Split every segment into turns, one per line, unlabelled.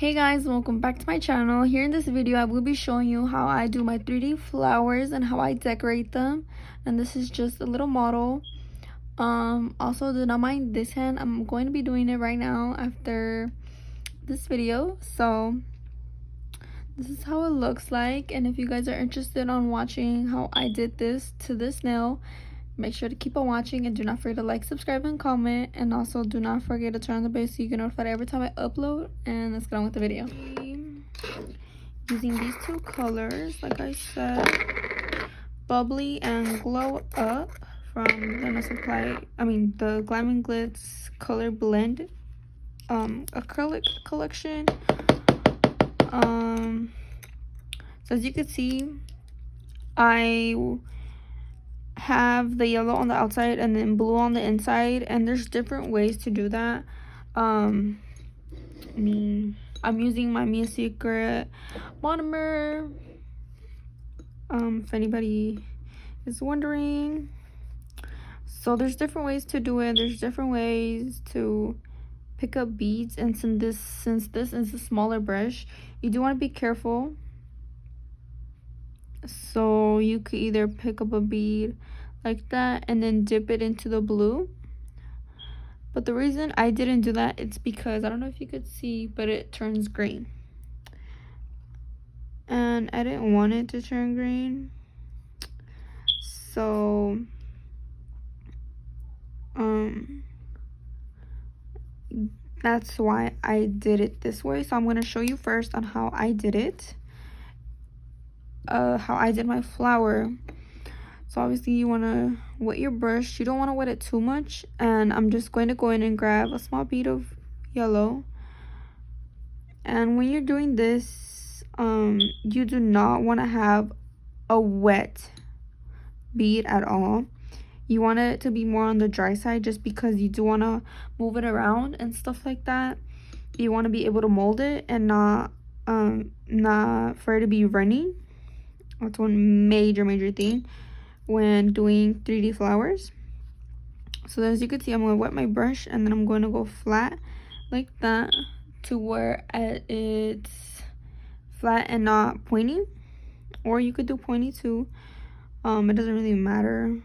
Hey guys, welcome back to my channel. Here in this video I will be showing you how I do my 3D flowers and how I decorate them, and this is just a little model. Also do not mind this hand, I'm going to be doing it right now after this video. So this is how it looks like, and if you guys are interested on watching how I did this to this nail, make sure to keep on watching, and do not forget to like, subscribe, and comment, and also do not forget to turn on the bell so you get notified every time I upload. And let's get on with the video. Using these two colors, like I said, Bubbly and Glow Up from the Glam and Glitz color blend acrylic collection. So as you can see, I have the yellow on the outside and then blue on the inside, and there's different ways to do that. I'm using my Me Secret monomer, if anybody is wondering. So there's different ways to do it, there's different ways to pick up beads, and since this is a smaller brush, you do want to be careful. So you could either pick up a bead like that and then dip it into the blue, but the reason I didn't do that, it's because I don't know if you could see, but it turns green, and I didn't want it to turn green. So that's why I did it this way. So I'm going to show you first on how I did it, how I did my flower. So obviously you want to wet your brush, you don't want to wet it too much, and I'm just going to go in and grab a small bead of yellow. And when you're doing this, you do not want to have a wet bead at all. You want it to be more on the dry side, just because you do want to move it around and stuff like that. You want to be able to mold it and not for it to be runny. That's one major thing when doing 3D flowers. So as you can see, I'm going to wet my brush, and then I'm going to go flat like that to where it's flat and not pointy, or you could do pointy too. It doesn't really matter,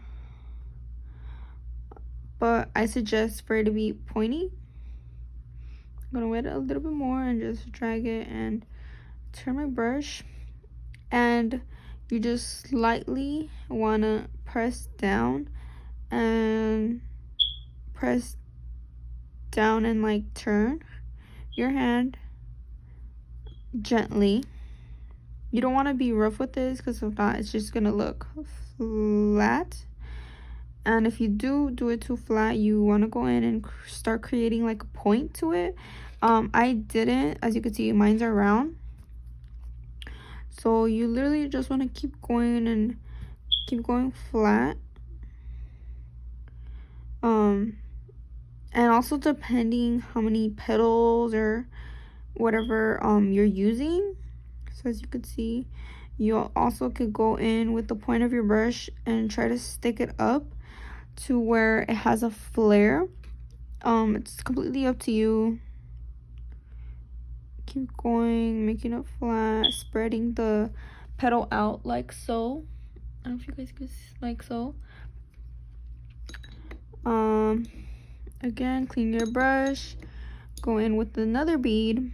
but I suggest for it to be pointy. I'm going to wet it a little bit more and just drag it and turn my brush, and you just slightly want to press down and like turn your hand gently. You don't want to be rough with this, because if not, it's just gonna look flat. And if you do it too flat, you want to go in and start creating like a point to it. I didn't, as you can see, mine's are round. So you literally just want to keep going and keep going flat. And also depending how many petals or whatever you're using. So as you can see, you also could go in with the point of your brush and try to stick it up to where it has a flare. It's completely up to you. Keep going, making it flat, spreading the petal out like so. I don't know if you guys can see, like so. Again, clean your brush, go in with another bead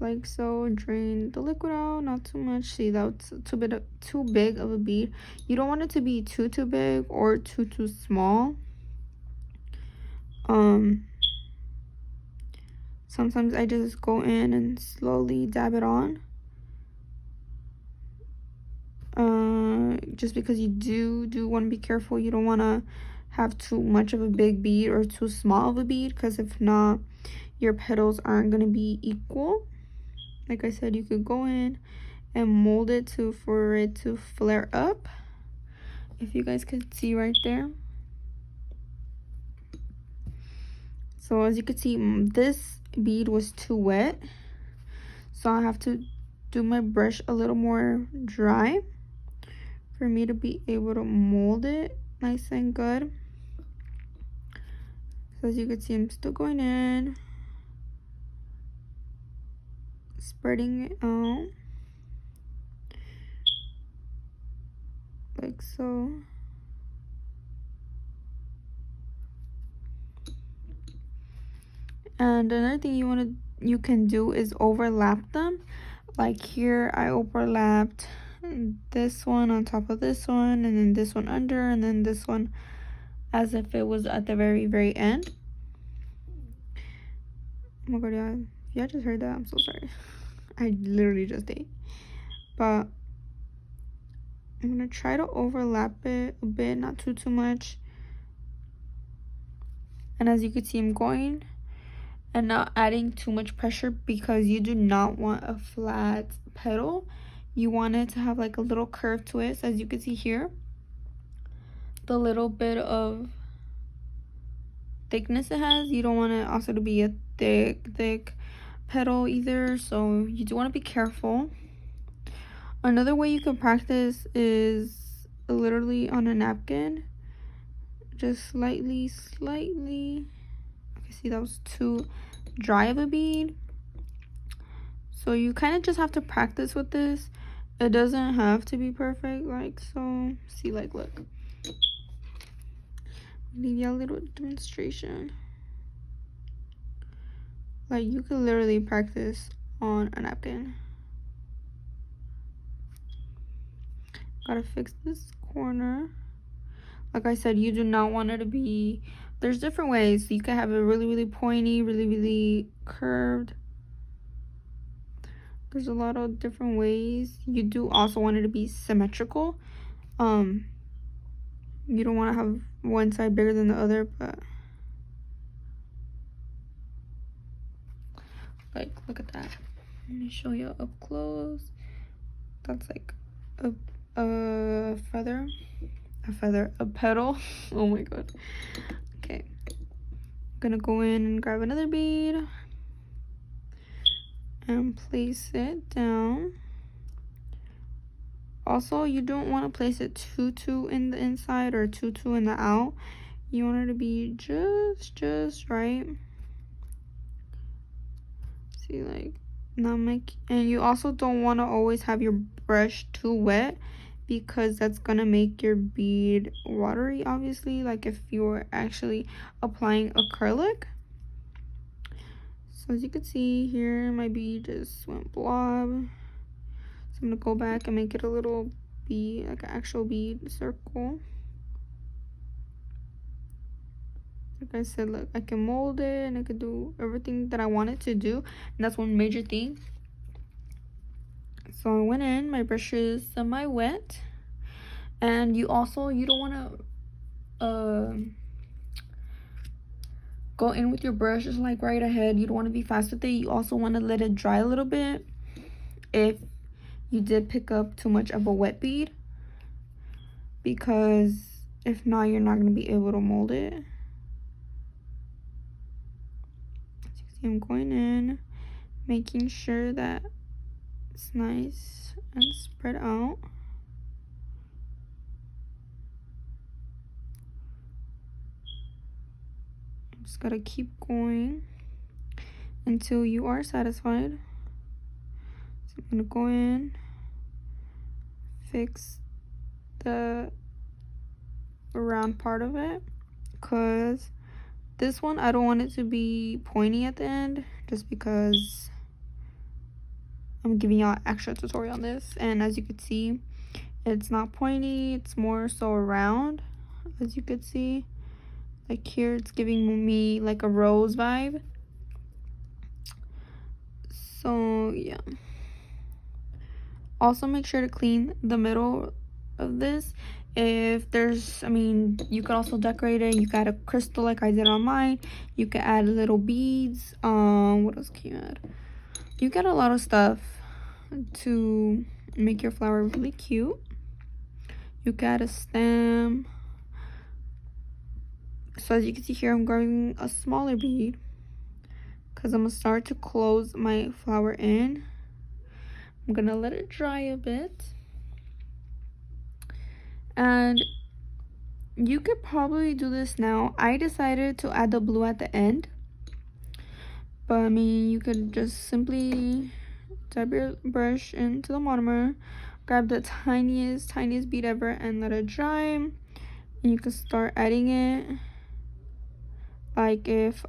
like so, drain the liquid out, not too much. See, that's too big of a bead. You don't want it to be too big or too small. Sometimes I just go in and slowly dab it on, just because you do want to be careful. You don't want to have too much of a big bead or too small of a bead, because if not, your petals aren't going to be equal. Like I said, you could go in and mold it for it to flare up, if you guys could see right there. So as you can see, this bead was too wet, so I have to do my brush a little more dry for me to be able to mold it nice and good. So as you can see, I'm still going in spreading it out like so. And another thing you can do is overlap them. Like here I overlapped this one on top of this one, and then this one under, and then this one as if it was at the very end. Oh my god, yeah, if y'all just heard that, I'm so sorry. I literally just ate. But I'm gonna try to overlap it a bit, not too much. And as you can see, I'm going and not adding too much pressure, because you do not want a flat petal. You want it to have like a little curve to it. So as you can see here, the little bit of thickness it has, you don't want it also to be a thick petal either. So you do want to be careful. Another way you can practice is literally on a napkin, just slightly. Okay, see, that was too dry of a bead. So you kind of just have to practice with this. It doesn't have to be perfect, like so. See, like, look, leave you a little demonstration. Like, you could literally practice on a napkin. Gotta fix this corner. Like I said, you do not want it to be, there's different ways. You can have it really pointy, really curved. There's a lot of different ways. You do also want it to be symmetrical. You don't want to have one side bigger than the other, but like, look at that. Let me show you up close. That's like a petal. Oh my god. Okay, I'm gonna go in and grab another bead and place it down. Also, you don't want to place it too in the inside or too in the out. You want it to be just right. See, like, not make, and you also don't want to always have your brush too wet, because that's gonna make your bead watery, obviously, like if you're actually applying acrylic. So as you can see here, my bead just went blob. So I'm gonna go back and make it a little bead, like an actual bead circle. Like I said, look, I can mold it and I could do everything that I wanted to do, and that's one major thing. So I went in, my brush is semi-wet, and you don't want to go in with your brush just like right ahead. You don't want to be fast with it. You also want to let it dry a little bit if you did pick up too much of a wet bead, because if not, you're not going to be able to mold it. As you can see, I'm going in, making sure that it's nice and spread out. Just gotta keep going until you are satisfied. So I'm gonna go in, fix the round part of it, because this one I don't want it to be pointy at the end, just because I'm giving y'all extra tutorial on this. And as you could see, it's not pointy, it's more so round. As you could see, like here, it's giving me like a rose vibe. So yeah, also make sure to clean the middle of this. If there's, I mean, you could also decorate it. You could add a crystal like I did on mine. You could add little beads. What else can you add? You get a lot of stuff to make your flower really cute. You could add a stem. So as you can see here, I'm grabbing a smaller bead because I'm gonna start to close my flower in. I'm gonna let it dry a bit, and you could probably do this now. I decided to add the blue at the end, but I mean, you could just simply dab your brush into the monomer, grab the tiniest bead ever, and let it dry. And you can start adding it. Like if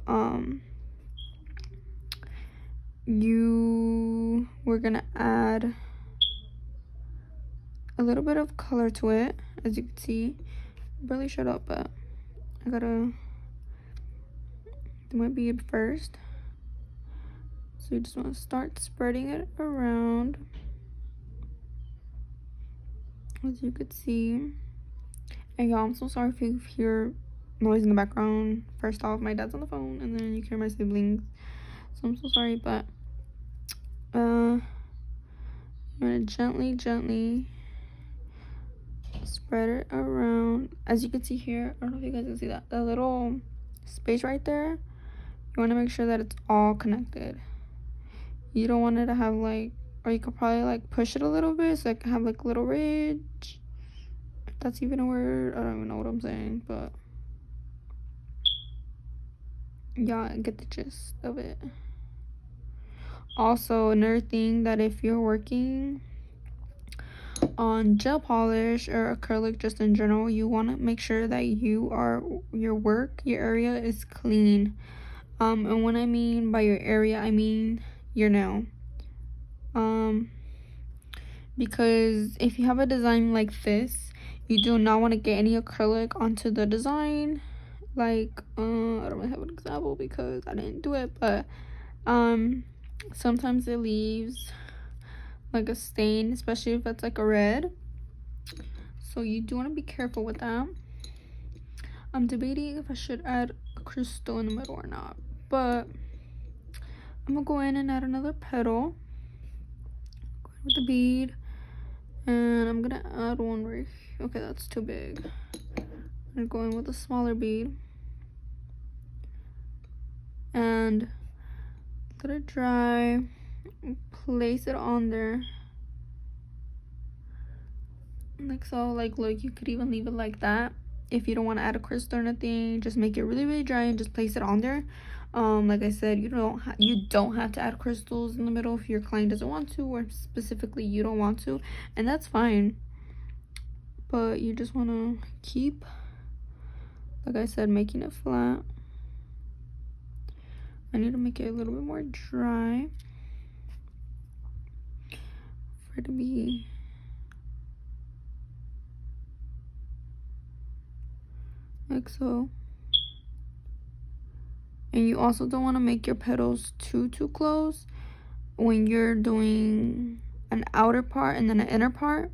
you were gonna add a little bit of color to it, as you can see. Barely shut up, but I gotta do my bead first. So you just want to start spreading it around, as you could see. And y'all, I'm so sorry if you hear noise in the background. First off, my dad's on the phone, and then you hear my siblings, so I'm so sorry. But I'm gonna gently spread it around. As you can see here, I don't know if you guys can see that little space right there. You want to make sure that it's all connected. You don't want it to have like, or you could probably like push it a little bit so it can have like a little ridge, if that's even a word. I don't even know what I'm saying, but yeah, get the gist of it. Also, another thing, that if you're working on gel polish or acrylic just in general, you want to make sure that your area is clean. And when I mean by your area, I mean your nail. Because if you have a design like this, you do not want to get any acrylic onto the design. Like I don't really have an example because I didn't do it, but sometimes it leaves like a stain, especially if it's like a red. So you do want to be careful with that. I'm debating if I should add a crystal in the middle or not, but I'm gonna go in and add another petal with the bead, and I'm gonna add one right here. Okay, that's too big. I'm gonna go in with a smaller bead and let it dry. Place it on there like so. Like, look, you could even leave it like that if you don't want to add a crystal or anything. Just make it really dry and just place it on there. Like I said, you don't have to add crystals in the middle if your client doesn't want to, or specifically you don't want to, and that's fine. But you just want to keep, like I said, making it flat. I need to make it a little bit more dry for it to be like so. And you also don't want to make your petals too close when you're doing an outer part and then an inner part,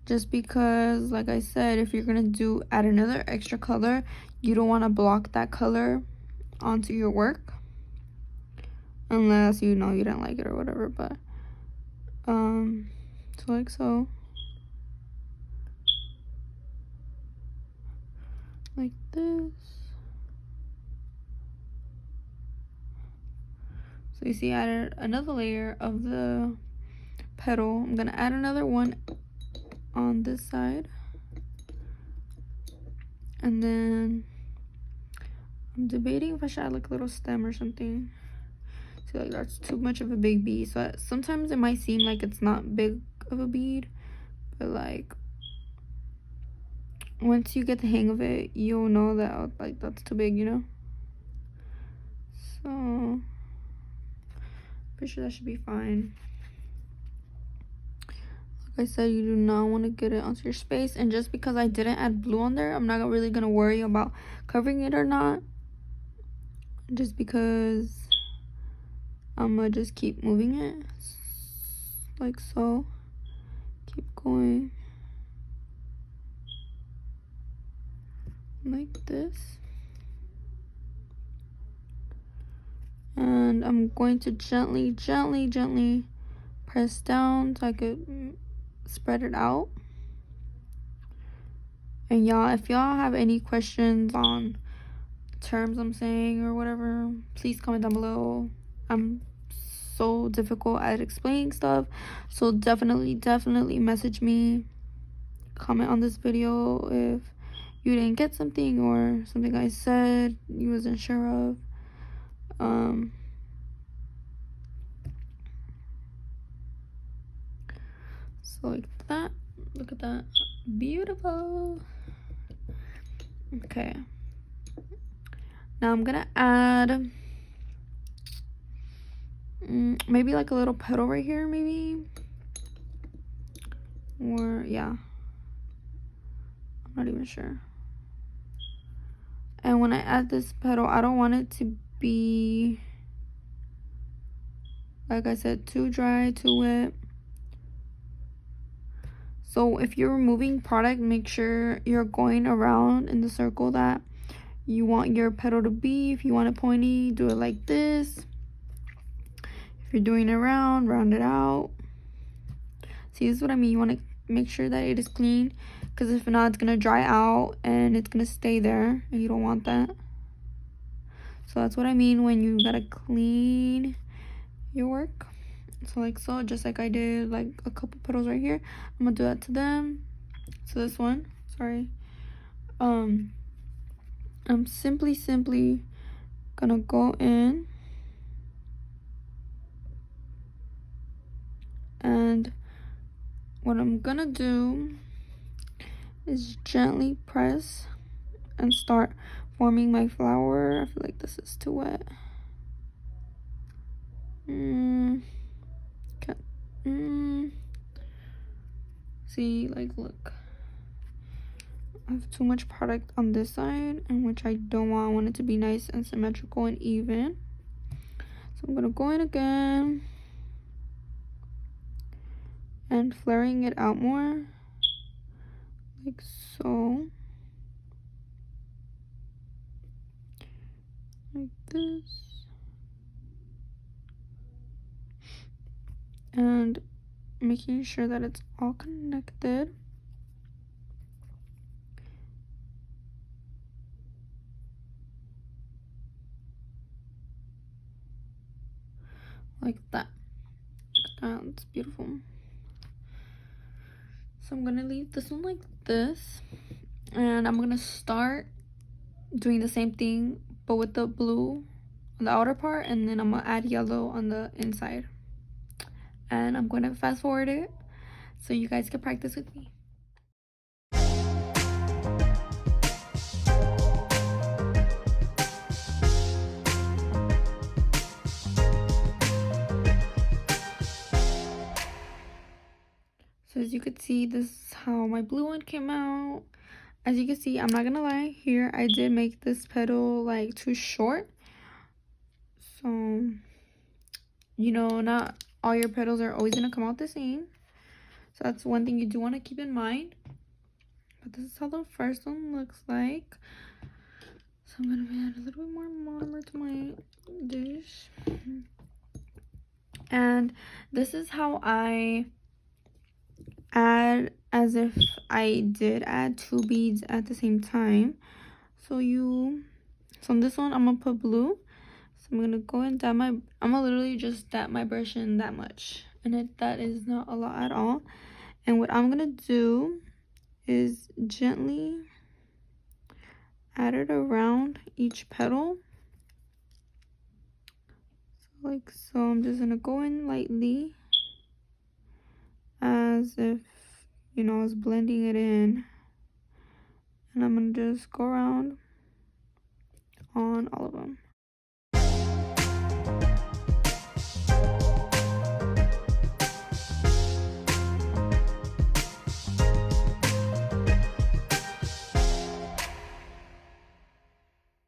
just because, like I said, if you're gonna add another extra color, you don't want to block that color onto your work, unless you know you didn't like it or whatever. But so like so, like this. So you see, I added another layer of the petal. I'm gonna add another one on this side, and then I'm debating if I should add like a little stem or something. See, like that's too much of a big bead. So sometimes it might seem like it's not big of a bead, but like once you get the hang of it, you'll know that like that's too big, you know. So pretty sure that should be fine. Like I said, you do not want to get it onto your space. And just because I didn't add blue on there, I'm not really gonna worry about covering it or not, just because I'm gonna just keep moving it like so. Keep going like this, and I'm going to gently press down so I could spread it out. And y'all, if y'all have any questions on terms I'm saying or whatever, please comment down below. I'm so difficult at explaining stuff, so definitely message me, comment on this video if you didn't get something or something I said you wasn't sure of. So like that. Look at that. Beautiful. Okay. Now I'm gonna add maybe like a little petal right here, maybe. Or yeah. I'm not even sure. And when I add this petal, I don't want it to be, like I said, too dry, too wet. So if you're removing product, make sure you're going around in the circle that you want your petal to be. If you want it pointy, do it like this. If you're doing it round it out. See, this is what I mean. You want to make sure that it is clean, because if not, it's going to dry out and it's going to stay there, and you don't want that. So that's what I mean when you got to clean your work. So like so, just like I did like a couple petals right here, I'm gonna do that to them. So this one, sorry, I'm simply gonna go in and what I'm gonna do is gently press and start forming my flower. I feel like this is too wet. See, like, look, I have too much product on this side, and which I don't want. I want it to be nice and symmetrical and even. So I'm gonna go in again and flaring it out more, like so, like this, and making sure that it's all connected. Like that. That's beautiful. So I'm gonna leave this one like this, and I'm gonna start doing the same thing but with the blue on the outer part, and then I'm gonna add yellow on the inside. And I'm gonna fast forward it so you guys can practice with me. So as you could see, this is how my blue one came out. As you can see, I'm not gonna lie, here I did make this petal like too short. So, you know, not all your petals are always gonna come out the same. So that's one thing you do want to keep in mind. But this is how the first one looks like. So I'm gonna add a little bit more monomer to my dish. And this is how I add, as if I did add 2 beads at the same time. So on this one I'm gonna put blue. So I'm gonna go and dab I'm gonna literally just dab my brush in that much, and that is not a lot at all. And what I'm gonna do is gently add it around each petal, so like so. I'm just gonna go in lightly, as if, you know, I was blending it in, and I'm gonna just go around on all of them.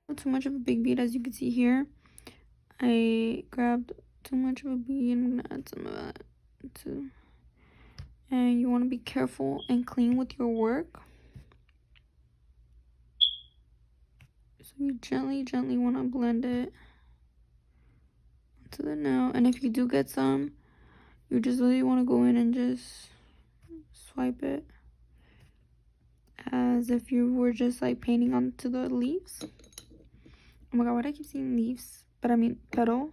Not too much of a big bead, as you can see here. I grabbed too much of a bead, and I'm gonna add some of that too. And you want to be careful and clean with your work. So you gently want to blend it to the nail. And if you do get some, you just really want to go in and just swipe it, as if you were just like painting onto the leaves. Oh my god, why do I keep saying leaves? But I mean petal.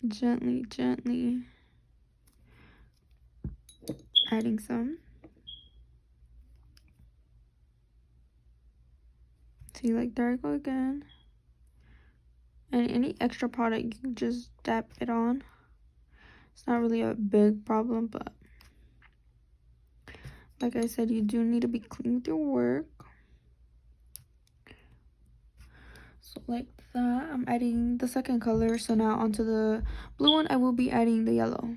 Gently adding some. See, like, there I go again. And any extra product, you can just dab it on. It's not really a big problem, but like I said, you do need to be clean with your work. So like that, I'm adding the second color. So now onto the blue one, I will be adding the yellow.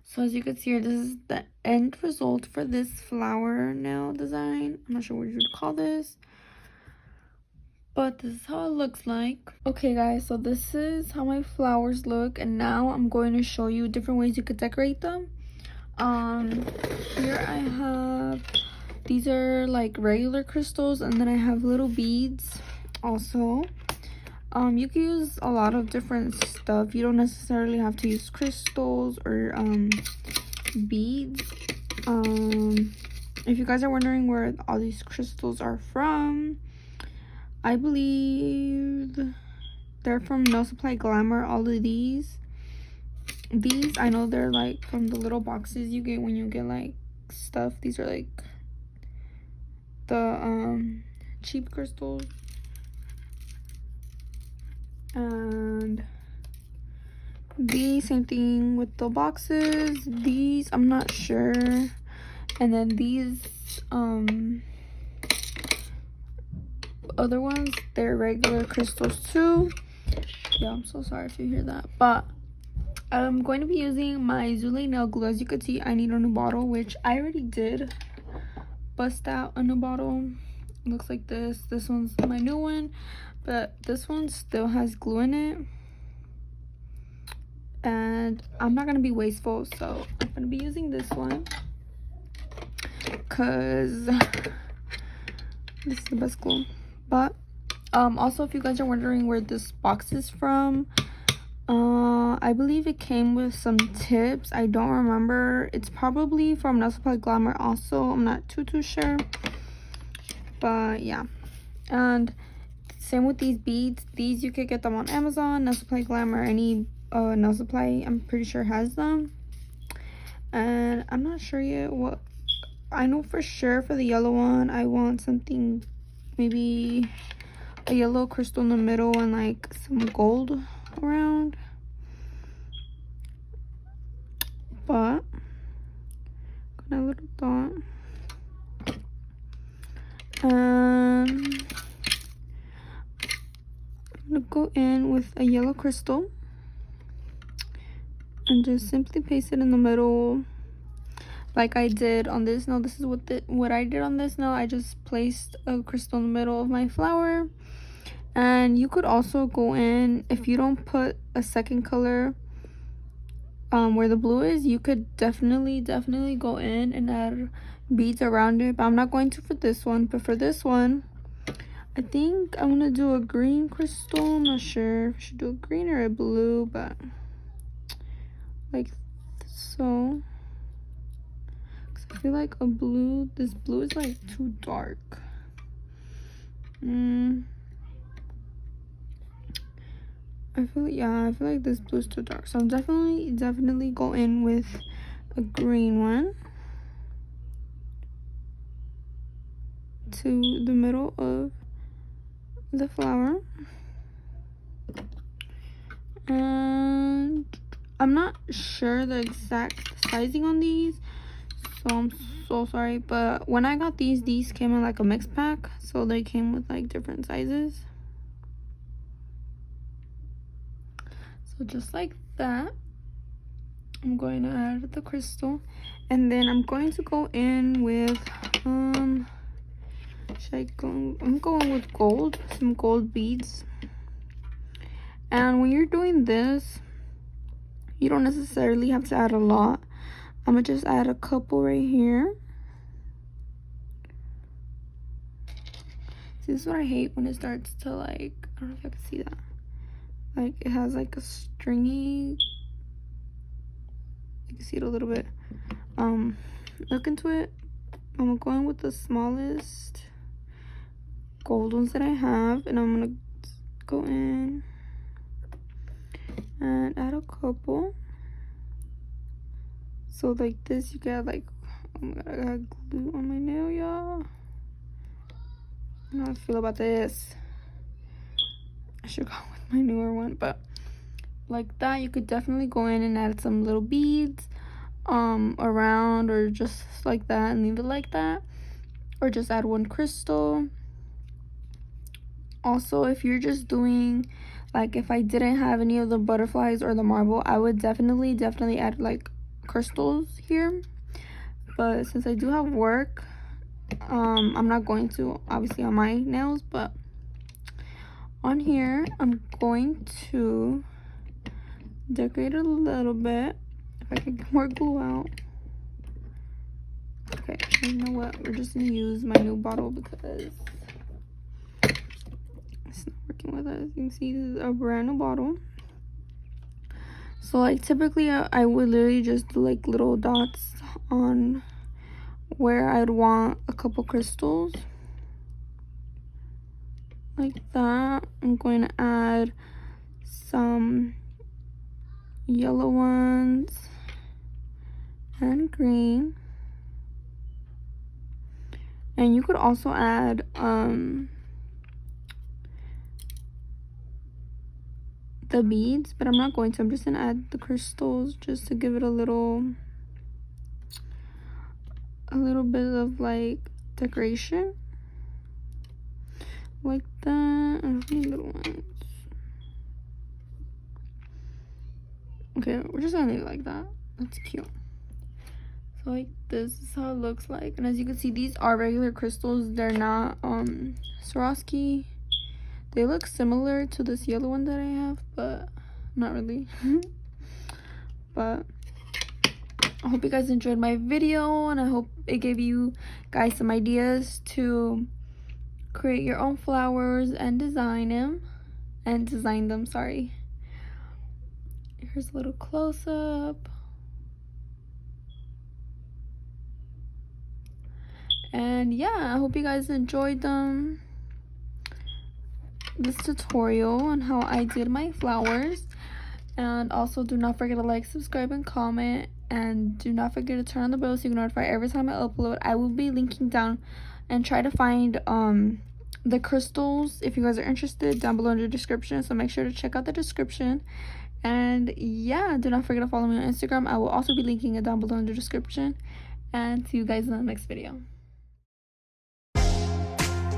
So as you can see here, this is the end result for this flower nail design. I'm not sure what you would call this, but this is how it looks like. Okay guys, so this is how my flowers look, and now I'm going to show you different ways you could decorate them. Here I have, these are like regular crystals, and then I have little beads also. You can use a lot of different stuff. You don't necessarily have to use crystals or beads. If you guys are wondering where all these crystals are from, I believe they're from NailSupplyGlamour. All of these I know they're like from the little boxes you get when you get like stuff. These are like the cheap crystals. And these, same thing with the boxes. These, I'm not sure. And then these other ones, they're regular crystals too. Yeah, I'm so sorry if you hear that, but I'm going to be using my Zule nail glue. As you can see, I need a new bottle, which I already did bust out a new bottle. It looks like this. This one's my new one, but this one still has glue in it, and I'm not gonna be wasteful, so I'm gonna be using this one because this is the best glue. But also, if you guys are wondering where this box is from, I believe it came with some tips. I don't remember. It's probably from NailSupplyGlamour also. I'm not too sure, but yeah. And same with these beads. These you could get them on Amazon, NailSupplyGlamour, any nail supply, I'm pretty sure has them. And I'm not sure yet what. I know for sure for the yellow one, I want something, maybe a yellow crystal in the middle and like some gold around. But got a little thought. I'm gonna go in with a yellow crystal and just simply place it in the middle like I did on this nail. This is what I did on this nail. I just placed a crystal in the middle of my flower. And you could also go in, if you don't put a second color where the blue is, you could definitely go in and add beads around it. But I'm not going to for this one. But for this one, I think I'm gonna do a green crystal. I'm not sure if I should do a green or a blue, but like so. Cause I feel like a blue, this blue is like too dark. I feel like this blue is too dark, so I'm definitely go in with a green one to the middle of the flower. And I'm not sure the exact sizing on these, so I'm so sorry, but when I got these came in like a mixed pack, so they came with like different sizes. So just like that, I'm going to add the crystal, and then I'm going to go in with I'm going with gold, some gold beads. And when you're doing this, you don't necessarily have to add a lot. I'm gonna just add a couple right here See, this is what I hate when it starts to like, I don't know if I can see that. Like it has like a stringy, you can see it a little bit. Look into it. I'm going with the smallest gold ones that I have, and I'm gonna go in and add a couple. So like this, you get like, oh my god, I got glue on my nail, y'all. I don't know how I feel about this. I should go with my newer one, but like that, you could definitely go in and add some little beads around, or just like that and leave it like that, or just add one crystal. Also, if you're just doing, like if I didn't have any of the butterflies or the marble, I would definitely add like crystals here. But since I do have work, I'm not going to, obviously, on my nails, but on here I'm going to decorate a little bit. If I can get more glue out. Okay, you know what, we're just gonna use my new bottle because it's not working with us. You can see this is a brand new bottle. So like typically I would literally just do like little dots on where I'd want a couple crystals, like that. I'm going to add some yellow ones and green, and you could also add the beads, but I'm not going to. I'm just gonna add the crystals just to give it a little bit of like decoration, like that. I don't need little ones. Okay, we're just gonna leave it like that. That's cute. So like this is how it looks like, and as you can see, these are regular crystals. They're not Swarovski. They look similar to this yellow one that I have, but not really. But I hope you guys enjoyed my video, and I hope it gave you guys some ideas to create your own flowers and design them. Sorry. Here's a little close-up. And yeah, I hope you guys enjoyed this tutorial on how I did my flowers. And also, do not forget to like, subscribe, and comment, and do not forget to turn on the bell so you can notify every time I upload. I will be linking down and try to find the crystals, if you guys are interested, down below in the description, so make sure to check out the description. And yeah, do not forget to follow me on Instagram. I will also be linking it down below in the description. And see you guys in the next video.